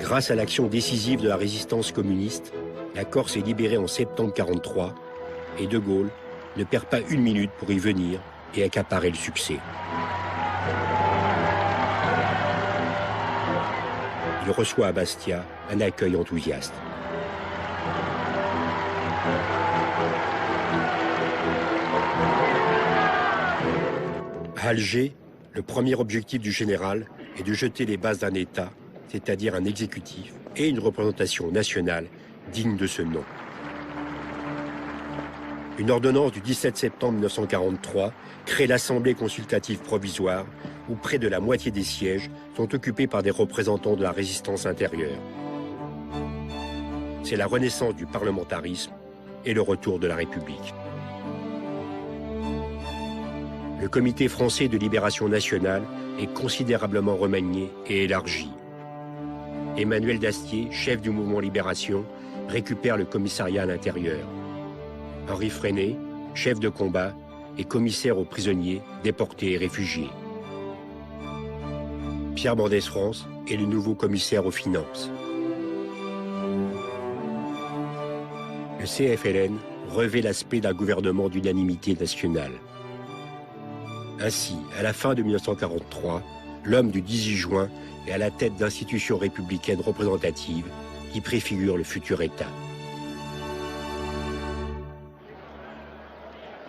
Grâce à l'action décisive de la résistance communiste, la Corse est libérée en septembre 1943 et De Gaulle ne perd pas une minute pour y venir et accaparer le succès. Il reçoit à Bastia un accueil enthousiaste. À Alger, le premier objectif du général est de jeter les bases d'un État, c'est-à-dire un exécutif et une représentation nationale digne de ce nom. Une ordonnance du 17 septembre 1943 crée l'Assemblée consultative provisoire où près de la moitié des sièges sont occupés par des représentants de la résistance intérieure. C'est la renaissance du parlementarisme et le retour de la République. Le Comité français de libération nationale est considérablement remanié et élargi. Emmanuel Dastier, chef du mouvement Libération, récupère le commissariat à l'intérieur. Henri Freinet, chef de combat, est commissaire aux prisonniers, déportés et réfugiés. Pierre Mendès France est le nouveau commissaire aux finances. Le CFLN revêt l'aspect d'un gouvernement d'unanimité nationale. Ainsi, à la fin de 1943, l'homme du 18 juin est à la tête d'institutions républicaines représentatives qui préfigurent le futur État.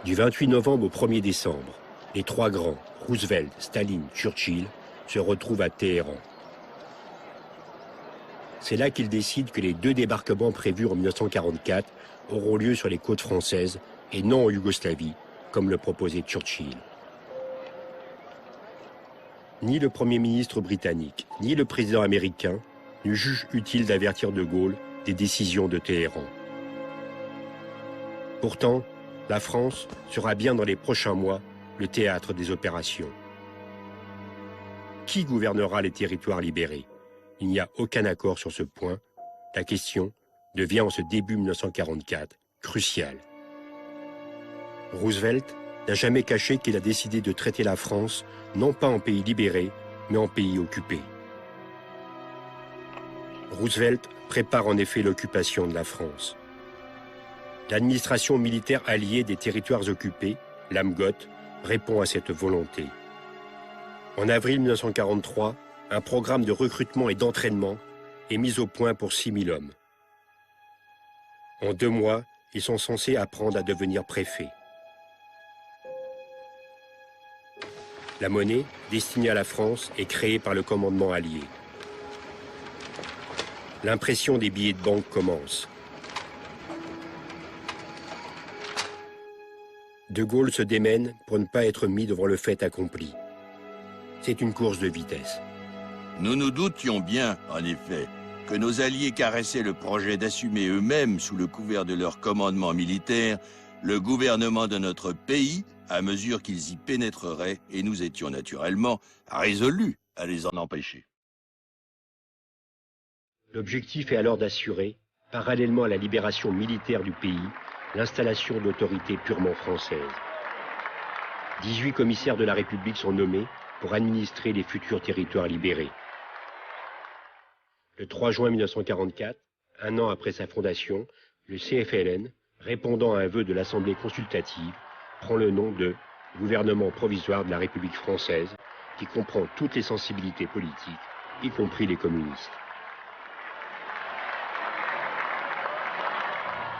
Du 28 novembre au 1er décembre, les trois grands, Roosevelt, Staline, Churchill, se retrouvent à Téhéran. C'est là qu'ils décident que les deux débarquements prévus en 1944 auront lieu sur les côtes françaises et non en Yougoslavie, comme le proposait Churchill. Ni le Premier ministre britannique, ni le président américain ne jugent utile d'avertir De Gaulle des décisions de Téhéran. Pourtant, la France sera bien dans les prochains mois le théâtre des opérations. Qui gouvernera les territoires libérés? Il n'y a aucun accord sur ce point. La question devient en ce début 1944 cruciale. Roosevelt n'a jamais caché qu'il a décidé de traiter la France non pas en pays libéré, mais en pays occupé. Roosevelt prépare en effet l'occupation de la France. L'administration militaire alliée des territoires occupés, l'AMGOT, répond à cette volonté. En avril 1943, un programme de recrutement et d'entraînement est mis au point pour 6 000 hommes. En 2 mois, ils sont censés apprendre à devenir préfets. La monnaie, destinée à la France, est créée par le commandement allié. L'impression des billets de banque commence. De Gaulle se démène pour ne pas être mis devant le fait accompli. C'est une course de vitesse. Nous nous doutions bien, en effet, que nos alliés caressaient le projet d'assumer eux-mêmes, sous le couvert de leur commandement militaire, le gouvernement de notre pays à mesure qu'ils y pénétreraient, et nous étions naturellement résolus à les en empêcher. L'objectif est alors d'assurer, parallèlement à la libération militaire du pays, l'installation d'autorités purement françaises. 18 commissaires de la République sont nommés pour administrer les futurs territoires libérés. Le 3 juin 1944, un an après sa fondation, le CFLN, répondant à un vœu de l'Assemblée consultative, prend le nom de gouvernement provisoire de la République française, qui comprend toutes les sensibilités politiques, y compris les communistes.